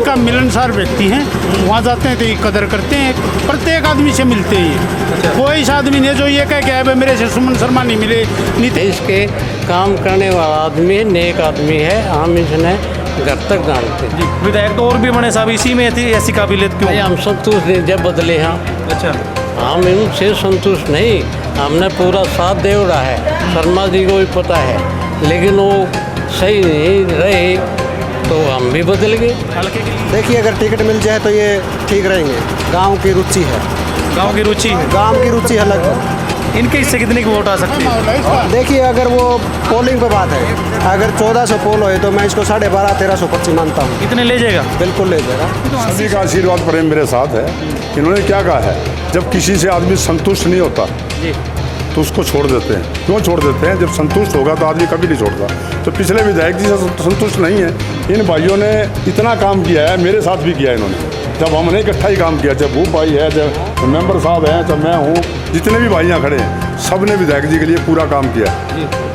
का मिलनसार व्यक्ति हैं। वहाँ जाते हैं तो ये कदर करते हैं, प्रत्येक आदमी से मिलते हैं। कोई सा आदमी नहीं जो ये कह के आए मेरे से सुमन शर्मा नहीं मिले। देश के काम करने वाला आदमी, नेक आदमी है, हम इसने घर तक जानते हैं। विधायक तो और भी बने साहब, इसी में थी ऐसी काबिलियत क्यों? नहीं, हम संतुष्ट नहीं जब बदले हैं। अच्छा, हम इनसे संतुष्ट नहीं, हमने पूरा साथ दे रहा है, शर्मा जी को भी पता है, लेकिन वो सही नहीं रहे तो हम भी बदल गए। हल्के के लिए देखिए, अगर टिकट मिल जाए तो ये ठीक रहेंगे। गांव की रुचि है, गाँव की रुचि है। गांव की रुचि अलग है। इनके इससे कितने की वोट आ सकती है? देखिए, अगर वो पोलिंग पे बात है, अगर 1400 पोल होए तो मैं इसको 1250-1325 मानता हूँ। कितने ले जाएगा? बिल्कुल ले जाएगा। सभी का आशीर्वाद प्रेम मेरे साथ है। इन्होंने क्या कहा है, जब किसी से आदमी संतुष्ट नहीं होता तो उसको छोड़ देते हैं। क्यों छोड़ देते हैं? जब संतुष्ट होगा तो आदमी कभी नहीं छोड़ता। तो पिछले विधायक जी से संतुष्ट नहीं है। इन भाइयों ने इतना काम किया है, मेरे साथ भी किया है इन्होंने। जब हमने इकट्ठा ही काम किया, चाहे भूप भाई है, चाहे मेंबर साहब हैं, चाहे मैं हूँ, जितने भी भाई यहाँ खड़े हैं, सब ने विधायक जी के लिए पूरा काम किया।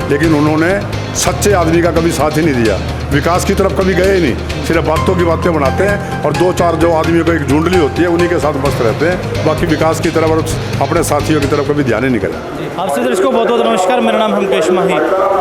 लेकिन उन्होंने सच्चे आदमी का कभी साथ ही नहीं दिया, विकास की तरफ कभी गए ही नहीं। सिर्फ बातों की बातें बनाते हैं और 2-4 जो आदमियों को एक झुंडली होती है उन्हीं के साथ मस्त रहते हैं। बाकी विकास की तरफ और अपने साथियों की तरफ कभी ध्यान ही नहीं करें। आपसे दर्शकों बहुत बहुत नमस्कार, मेरा नाम हिमकेश माही।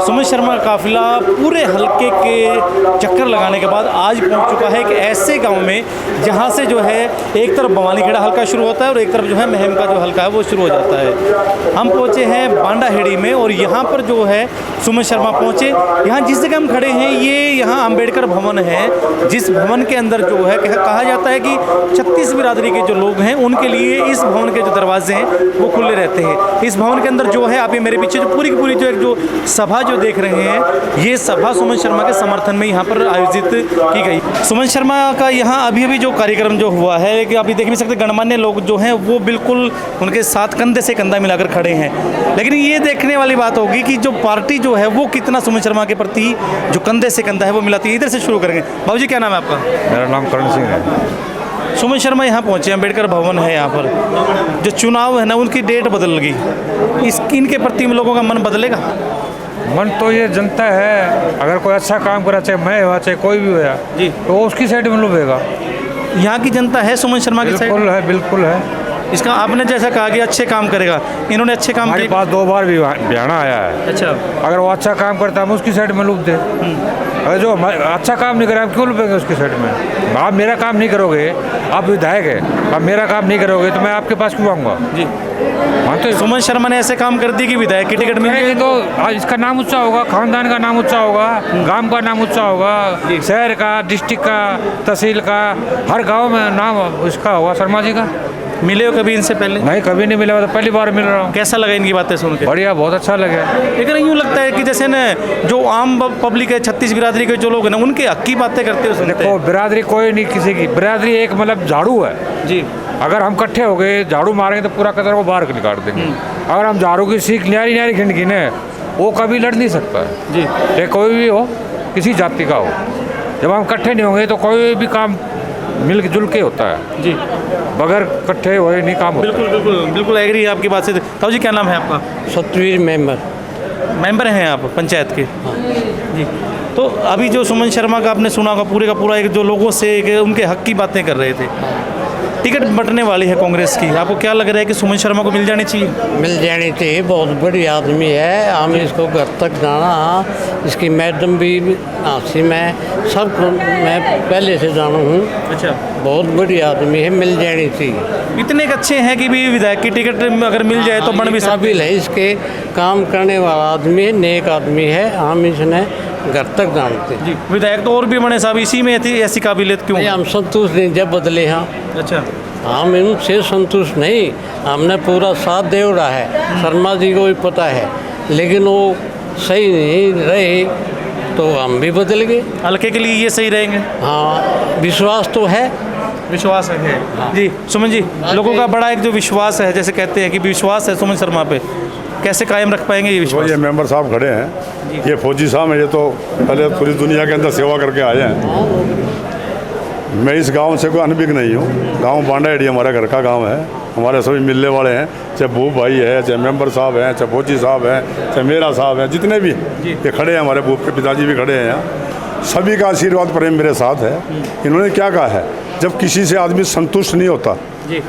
सुमन शर्मा का काफिला पूरे हल्के के चक्कर लगाने के बाद आज पहुंच चुका है एक ऐसे गांव में जहां से जो है एक तरफ भवानीखेड़ा हल्का शुरू होता है और एक तरफ जो है महम का जो हल्का है वो शुरू हो जाता है। हम पहुंचे हैं बांडाहेड़ी में और यहाँ पर जो है सुमन शर्मा पहुँचे। यहाँ जिस जगह हम खड़े हैं ये यहाँ अम्बेडकर भवन है, जिस भवन के अंदर जो है कहा जाता है कि 36 बिरादरी के जो लोग हैं उनके लिए इस भवन के जो दरवाजे हैं वो खुले रहते हैं। इस भवन के अंदर जो है आप ये मेरे पीछे जो पूरी की पूरी जो एक जो सभा जो देख रहे हैं, ये सभा सुमन शर्मा के समर्थन में यहाँ पर आयोजित की गई। सुमन शर्मा का यहाँ अभी अभी जो कार्यक्रम जो हुआ है कि अभी देख भी सकते गणमान्य लोग जो हैं वो बिल्कुल उनके साथ कंधे से कंधा मिलाकर खड़े हैं। लेकिन ये देखने वाली बात होगी कि जो पार्टी जो है वो कितना सुमन शर्मा के प्रति जो कंधे से कंधा है वो मिलाती है। इधर से शुरू करेंगे। बाबू जी क्या नाम है आपका? मेरा नाम करण सिंह है। सुमन शर्मा यहाँ पहुँचे, अम्बेडकर भवन है यहाँ पर। जो चुनाव है ना उनकी डेट बदल गई, इनके प्रति लोगों का मन बदलेगा? मन तो ये जनता है, अगर कोई अच्छा काम करा, चाहे मैं हुआ चाहे कोई भी हुआ जी, तो उसकी साइड में लुभेगा। यहाँ की जनता है सुमन शर्मा की साइड? बिल्कुल है, बिल्कुल है। इसका आपने जैसा कहा कि अच्छे काम करेगा, इन्होंने अच्छे काम हमारे किए। पास 2 बार भी बयाना आया है। अच्छा, अगर वो अच्छा काम करता है हम उसकी साइड में लुभ दे। अगर जो अच्छा काम नहीं करे हम क्यों लुभेंगे उसकी साइड में? आप मेरा काम नहीं करोगे, आप विधायक है, आप मेरा काम नहीं करोगे तो मैं आपके पास क्यों आऊँगा जी। हाँ, तो सुमन शर्मा ने ऐसे काम कर दिए कि विधायक की टिकट मिल गई तो आज इसका नाम ऊंचा होगा, खानदान का नाम ऊंचा होगा, गांव का नाम ऊंचा होगा, शहर का, डिस्ट्रिक्ट का, तहसील का, हर गांव में नाम इसका होगा शर्मा जी का। मिले हो कभी इनसे पहले? नहीं, कभी नहीं मिला, तो पहली बार मिल रहा हूँ। कैसा लगा इनकी बातें सुन के? बढ़िया, बहुत अच्छा लगा। लेकिन यूँ लगता है कि जैसे ना जो आम पब्लिक है, 36 बिरादरी के जो लोग हैं ना उनके हक की बातें करते हो सुनते देखो, बिरादरी कोई नहीं, किसी की बिरादरी एक मतलब झाड़ू है जी। अगर हम इकट्ठे हो गए झाड़ू मारेंगे तो पूरा कचरा को बाहर निकाल देंगे। अगर हम झाड़ू की सीख न्यारी न्यारी खिंड गिने वो कभी लड़ नहीं सकता है जी। चाहे कोई भी हो, किसी जाति का हो। जब हम इकट्ठे नहीं होंगे तो कोई भी काम मिल जुल के होता है जी, बगैर इकट्ठे हुए नहीं काम होता। बिल्कुल बिल्कुल बिल्कुल एग्री है आपकी बात से। ताऊ जी क्या नाम है आपका? सतवीर मेंबर। मेंबर हैं आप पंचायत के? जी। तो अभी जो सुमन शर्मा का आपने सुना होगा का पूरा एक जो लोगों से उनके हक की बातें कर रहे थे, टिकट बंटने वाली है कांग्रेस की, आपको क्या लग रहा है कि सुमन शर्मा को मिल जानी चाहिए? मिल जानी चाहिए, बहुत बड़ी आदमी है, हम इसको घर तक जाना, इसकी मैडम भी नासिम है, सबको मैं पहले से जाना हूँ। अच्छा, बहुत बड़ी आदमी है, मिल जानी चाहिए। इतने अच्छे हैं कि भी विधायक की टिकट अगर मिल जाए तो बन भी सकती काबिल है, इसके काम करने वाला आदमी है, नेक आदमी है, हम इसने घर तक जानते हैं। जी। विधायक तो और भी बने साहब, इसी में थी ऐसी काबिलियत क्यों? नहीं, हम संतुष्ट नहीं जब बदले हैं। अच्छा, हम इनसे संतुष्ट नहीं, हमने पूरा साथ दे रहा है, शर्मा जी को भी पता है, लेकिन वो सही नहीं रहे तो हम भी बदल गए। हल्के के लिए ये सही रहेंगे? हाँ, विश्वास तो है। विश्वास है जी। सुमन जी, लोगों का बड़ा एक जो विश्वास है, जैसे कहते हैं कि विश्वास है सुमन शर्मा पे, कैसे कायम रख पाएंगे ये विश्वास? ये मेंबर साहब खड़े हैं, ये फौजी साहब हैं, ये तो पहले पूरी दुनिया के अंदर सेवा करके आए हैं। मैं इस गांव से कोई अनभिज्ञ नहीं हूँ। गांव बांडाहेड़ी हमारा घर का गांव है, हमारे सभी मिलने वाले हैं, चाहे भूप भाई है, चाहे मेंबर साहब हैं, चाहे फौजी साहब हैं, चाहे मेरा साहब हैं, जितने भी ये खड़े हैं, हमारे भूप के पिताजी भी खड़े हैं यहाँ। सभी का आशीर्वाद प्रेम मेरे साथ है। इन्होंने क्या कहा है, जब किसी से आदमी संतुष्ट नहीं होता जी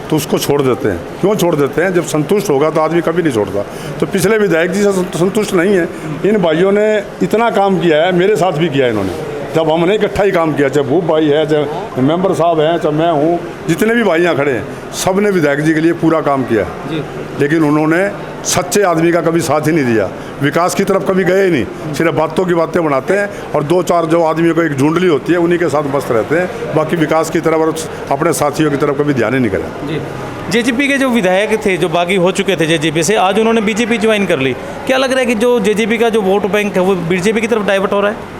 तो उसको छोड़ देते हैं। क्यों छोड़ देते हैं? जब संतुष्ट होगा तो आदमी कभी नहीं छोड़ता। तो पिछले विधायक जी से संतुष्ट नहीं है। इन भाइयों ने इतना काम किया है, मेरे साथ भी किया है इन्होंने। जब हमने इकट्ठा ही काम किया, चाहे भूप भाई है, चाहे मेंबर साहब हैं, चाहे मैं हूँ, जितने भी भाई यहाँ खड़े हैं, सब ने विधायक जी के लिए पूरा काम किया है। जी लेकिन उन्होंने सच्चे आदमी का कभी साथ ही नहीं दिया, विकास की तरफ कभी गए ही नहीं। सिर्फ बातों की बातें बनाते हैं और दो चार जो आदमियों को एक झुंडली होती है उन्हीं के साथ मस्त रहते हैं। बाकी विकास की तरफ और अपने साथियों की तरफ कभी ध्यान ही नहीं करा। जी जेजेपी के जो विधायक थे, जो बागी हो चुके थे जेजेपी से, आज उन्होंने बीजेपी ज्वाइन कर ली। क्या लग रहा है कि जो जेजेपी का जो वोट बैंक है वो बीजेपी की तरफ डाइवर्ट हो रहा है?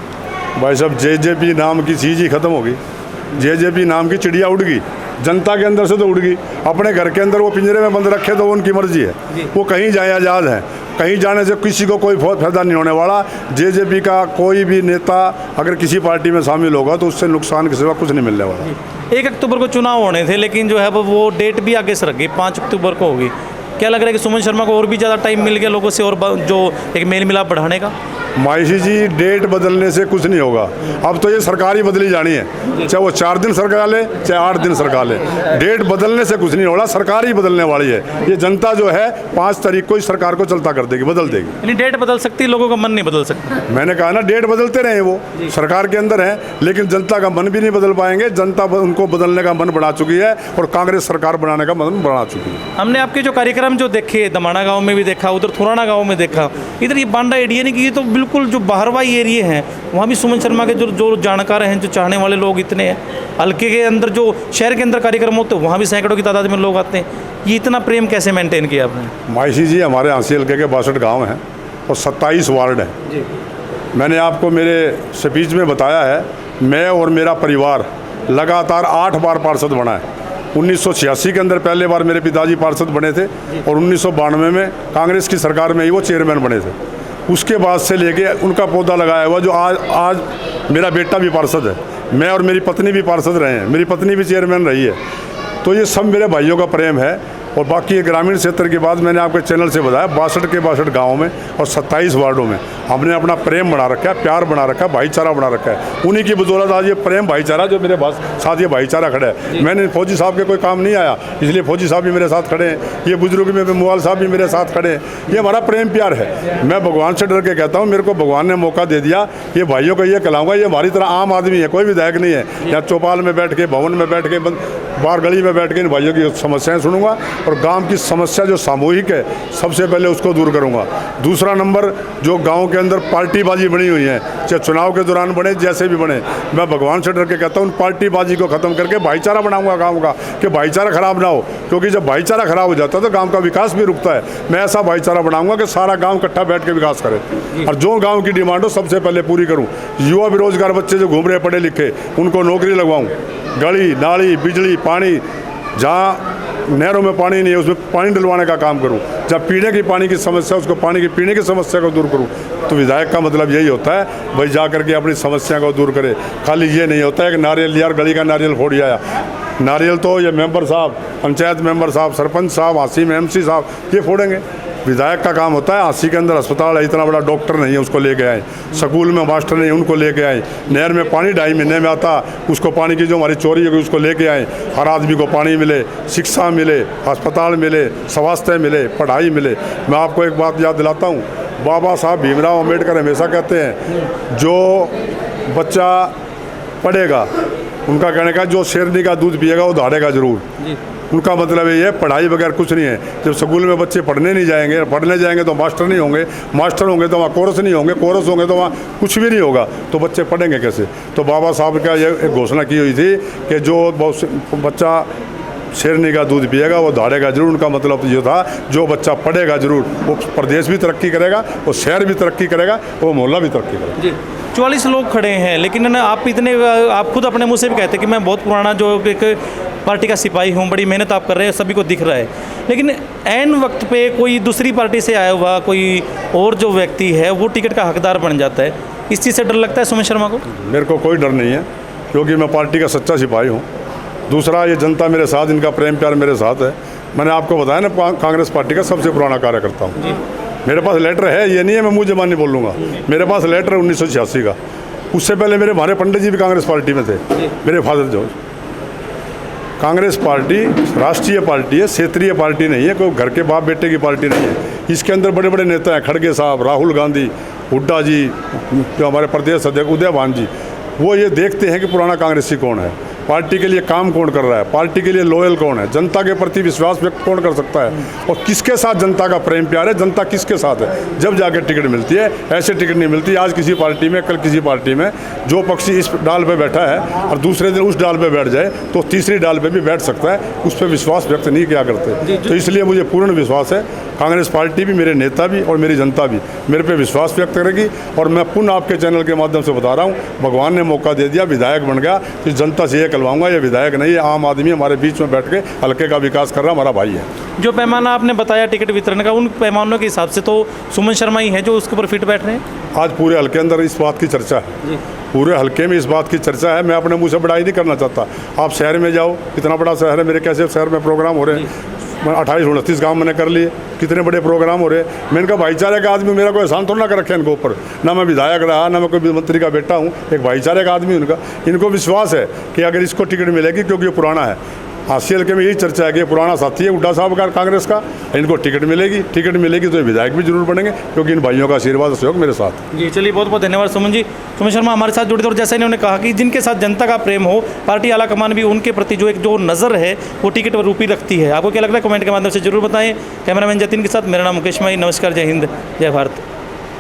भाई साहब, जेजेपी नाम की चीज़ ही खत्म होगी। जेजेपी नाम की चिड़िया उड़ गई, जनता के अंदर से तो उड़ गई। अपने घर के अंदर वो पिंजरे में बंद रखे तो वो उनकी मर्जी है, वो कहीं जाए आज़ाद है। कहीं जाने से किसी को कोई फायदा नहीं होने वाला। जेजेपी का कोई भी नेता अगर किसी पार्टी में शामिल होगा तो उससे नुकसान के सिवा कुछ नहीं मिलने वाला। 1 अक्टूबर को चुनाव होने थे, लेकिन जो है वो डेट भी आगे सर गई, 5 अक्टूबर को होगी। क्या लग रहा है कि सुमन शर्मा को और भी ज़्यादा टाइम मिल गया लोगों से और जो एक मेल मिलाप बढ़ाने का? मायशी जी, डेट बदलने से कुछ नहीं होगा। अब तो ये सरकार ही बदली जानी है, चाहे वो 4 दिन सरकार ले, चाहे 8 दिन सरकार ले। डेट बदलने से कुछ नहीं होगा, सरकार ही बदलने वाली है। ये जनता जो है 5 तारीख को इस सरकार को चलता कर देगी, बदल देगी। यानी डेट बदल सकती है, लोगों का मन नहीं बदल सकता। मैंने कहा ना, डेट बदलते रहे वो सरकार के अंदर है, लेकिन जनता का मन भी नहीं बदल पाएंगे। जनता उनको बदलने का मन बना चुकी है और कांग्रेस सरकार बनाने का मन बना चुकी है। हमने आपके जो कार्यक्रम जो देखे, दमाणा गांव में भी देखा, उधर थुराना गांव में देखा, इधर ये बांडा एरिया नहीं कि ये तो बिल्कुल जो बाहरवाई एरिया हैं, वहाँ भी सुमन शर्मा के जो जानकार हैं, जो चाहने वाले लोग इतने हैं। हल्के के अंदर जो शहर के अंदर कार्यक्रम होते हैं वहाँ भी सैकड़ों की तादाद में लोग आते हैं। ये इतना प्रेम कैसे मेंटेन किया आपने? मायशी जी, हमारे हांसी हल्के के 62 गाँव हैं और 27 वार्ड हैं। जी मैंने आपको मेरे स्पीच में बताया है, मैं और मेरा परिवार लगातार 8 बार पार्षद बना है। 1986 के अंदर पहले बार मेरे पिताजी पार्षद बने थे और 1992 में कांग्रेस की सरकार में ही वो चेयरमैन बने थे। उसके बाद से लेके उनका पौधा लगाया हुआ, जो आज मेरा बेटा भी पार्षद है, मैं और मेरी पत्नी भी पार्षद रहे हैं, मेरी पत्नी भी चेयरमैन रही है। तो ये सब मेरे भाइयों का प्रेम है। और बाकी ये ग्रामीण क्षेत्र की बात मैंने आपके चैनल से बताया, 62 के 62 गाँव में और 27 वार्डों में हमने अपना प्रेम बना रखा है, प्यार बना रखा है, भाईचारा बना रखा है। उन्हीं की बदौलत आज ये प्रेम भाईचारा जो मेरे साथ ये भाईचारा खड़ा है। मैंने फौजी साहब के कोई काम नहीं आया, इसलिए फौजी साहब भी मेरे साथ खड़े हैं। ये बुजुर्ग में मुआल साहब भी मेरे साथ खड़े हैं। ये हमारा प्रेम प्यार है। मैं भगवान से डर के कहता हूँ, मेरे को भगवान ने मौका दे दिया। ये भाइयों को ये कहलाऊँगा, ये हमारी तरह आम आदमी है, कोई विधायक नहीं है। यहाँ चौपाल में बैठ के, भवन में बैठ के, बाहर गली में बैठ के इन भाइयों की समस्याएं सुनूंगा और गांव की समस्या जो सामूहिक है सबसे पहले उसको दूर करूंगा। दूसरा नंबर, जो गांव के अंदर पार्टीबाजी बनी हुई है, चाहे चुनाव के दौरान बने, जैसे भी बने, मैं भगवान से डर के कहता हूँ, पार्टीबाजी को खत्म करके भाईचारा बनाऊंगा गाँव का, कि भाईचारा खराब ना हो। क्योंकि जब भाईचारा खराब हो जाता है तो गाँव का विकास भी रुकता है। मैं ऐसा भाईचारा बनाऊंगा कि सारा गाँव इकट्ठा बैठ के विकास करे और जो गाँव की डिमांड हो सबसे पहले पूरी करूँ। युवा बेरोजगार बच्चे जो घूम रहे पढ़े लिखे, उनको नौकरी लगवाऊँ। गली नाली बिजली पानी, जहाँ नहरों में पानी नहीं है उसमें पानी डलवाने का काम करूं। जब पीने की पानी की समस्या, उसको पानी की पीने की समस्या को दूर करूं। तो विधायक का मतलब यही होता है, भाई जा करके अपनी समस्या को दूर करे। खाली ये नहीं होता है कि नारियल यार गली का नारियल फोड़ आया। नारियल तो ये मेंबर साहब, पंचायत मेंबर साहब, सरपंच साहब, हांसी में MC साहब ये फोड़ेंगे। विधायक का काम होता है, हांसी के अंदर अस्पताल है, इतना बड़ा डॉक्टर नहीं है, उसको लेके आए। स्कूल में मास्टर नहीं, उनको लेके आए। नहर में पानी 2.5 महीने में आता, उसको पानी की जो हमारी चोरी होगी उसको लेके आए। हर आदमी को पानी मिले, शिक्षा मिले, अस्पताल मिले, स्वास्थ्य मिले, पढ़ाई मिले। मैं आपको एक बात याद दिलाता हूँ, बाबा साहब भीमराव अम्बेडकर हमेशा कहते हैं, जो बच्चा पढ़ेगा, उनका कहने का जो शेरनी का दूध पिएगा वो दहाड़ेगा जरूर। उनका मतलब ये है, पढ़ाई बगैर कुछ नहीं है। जब स्कूल में बच्चे पढ़ने नहीं जाएंगे, पढ़ने जाएंगे तो मास्टर नहीं होंगे, मास्टर होंगे तो वहाँ कोरस नहीं होंगे, कोरस होंगे तो वहाँ कुछ भी नहीं होगा, तो बच्चे पढ़ेंगे कैसे? तो बाबा साहब का ये एक घोषणा की हुई थी कि जो बच्चा शेरनी का दूध पिएगा वो दहाड़ेगा जरूर। उनका मतलब ये था, जो बच्चा पढ़ेगा जरूर वो प्रदेश भी तरक्की करेगा, वो शहर भी तरक्की करेगा, वो मोहल्ला भी तरक्की करेगा। जी 44 लोग खड़े हैं, लेकिन आप खुद अपने मुँह से भी कहते हैं कि मैं बहुत पुराना जो एक पार्टी का सिपाही हूँ, बड़ी मेहनत आप कर रहे हैं, सभी को दिख रहा है। लेकिन ऐन वक्त पे कोई दूसरी पार्टी से आया हुआ कोई और जो व्यक्ति है वो टिकट का हकदार बन जाता है, इस चीज़ से डर लगता है सुमन शर्मा को? मेरे को कोई डर नहीं है, क्योंकि मैं पार्टी का सच्चा सिपाही हूँ। दूसरा, ये जनता मेरे साथ, इनका प्रेम प्यार मेरे साथ है। मैंने आपको बताया ना, कांग्रेस पार्टी का सबसे पुराना कार्यकर्ता हूँ। मेरे पास लेटर है, ये नहीं है मैं मुँह ज़बानी बोल लूँगा। मेरे पास लेटर है 1986 का। उससे पहले मेरे भारे पंडित जी भी कांग्रेस पार्टी में थे, मेरे फादर जो। कांग्रेस पार्टी राष्ट्रीय पार्टी है, क्षेत्रीय पार्टी नहीं है, कोई घर के बाप बेटे की पार्टी नहीं है। इसके अंदर बड़े बड़े नेता हैं, खड़गे साहब, राहुल गांधी, हुड्डा जी, जो हमारे प्रदेश अध्यक्ष उदयभान जी, वो ये देखते हैं कि पुराना कांग्रेसी कौन है, पार्टी के लिए काम कौन कर रहा है, पार्टी के लिए लॉयल कौन है, जनता के प्रति विश्वास व्यक्त कौन कर सकता है, और किसके साथ जनता का प्रेम प्यार है, जनता किसके साथ है, जब जाकर टिकट मिलती है। ऐसे टिकट नहीं मिलती आज किसी पार्टी में, कल किसी पार्टी में। जो पक्षी इस डाल पे बैठा है और दूसरे दिन उस डाल पे बैठ जाए तो तीसरी डाल पे भी बैठ सकता है, उस पर विश्वास व्यक्त नहीं किया करते। तो इसलिए मुझे पूर्ण विश्वास है कांग्रेस पार्टी भी, मेरे नेता भी और मेरी जनता भी मेरे पे विश्वास व्यक्त करेगी। और मैं पुनः आपके चैनल के माध्यम से बता रहा हूँ, भगवान ने मौका दे दिया, विधायक बन गया, तो जनता से ये कहलवाऊंगा, ये विधायक नहीं है, आम आदमी हमारे बीच में बैठ के हल्के का विकास कर रहा हमारा भाई है। जो पैमाना आपने बताया टिकट वितरण का, उन पैमानों के हिसाब से तो सुमन शर्मा ही है जो उसके ऊपर फिट बैठ रहे हैं। आज पूरे हल्के अंदर इस बात की चर्चा है, पूरे हल्के में इस बात की चर्चा है। मैं अपने मुंह से बड़ाई नहीं करना चाहता। आप शहर में जाओ, कितना बड़ा शहर है, मेरे कैसे शहर में प्रोग्राम हो रहे हैं, 28-29 गांव मैंने कर लिए, कितने बड़े प्रोग्राम हो रहे हैं। मैं इनका भाईचारे का आदमी, मेरा कोई एहसान थोड़ा ना कर रखे इनको ऊपर, ना मैं विधायक रहा, ना मैं कोई मंत्री का बेटा हूँ, एक भाईचारे का आदमी उनका। इनको विश्वास है कि अगर इसको टिकट मिलेगी, क्योंकि ये पुराना है, हासिल के में यही चर्चा है कि पुराना साथी है हुड्डा साहब का कांग्रेस का, इनको टिकट मिलेगी तो ये विधायक भी जरूर बनेंगे, क्योंकि इन भाइयों का आशीर्वाद और सहयोग मेरे साथ। जी चलिए, बहुत बहुत धन्यवाद सुमन जी। सुमन शर्मा हमारे साथ जुड़े थे और जैसा इन्होंने कहा कि जिनके साथ जनता का प्रेम हो, पार्टी आला कमान भी उनके प्रति जो नज़र है वो टिकट रूपी रखती है। आपको क्या लग रहा है कमेंट के माध्यम से जरूर बताएं। कैमरामैन जतिन के साथ मेरा नाम मुकेश माही। नमस्कार, जय हिंद, जय भारत।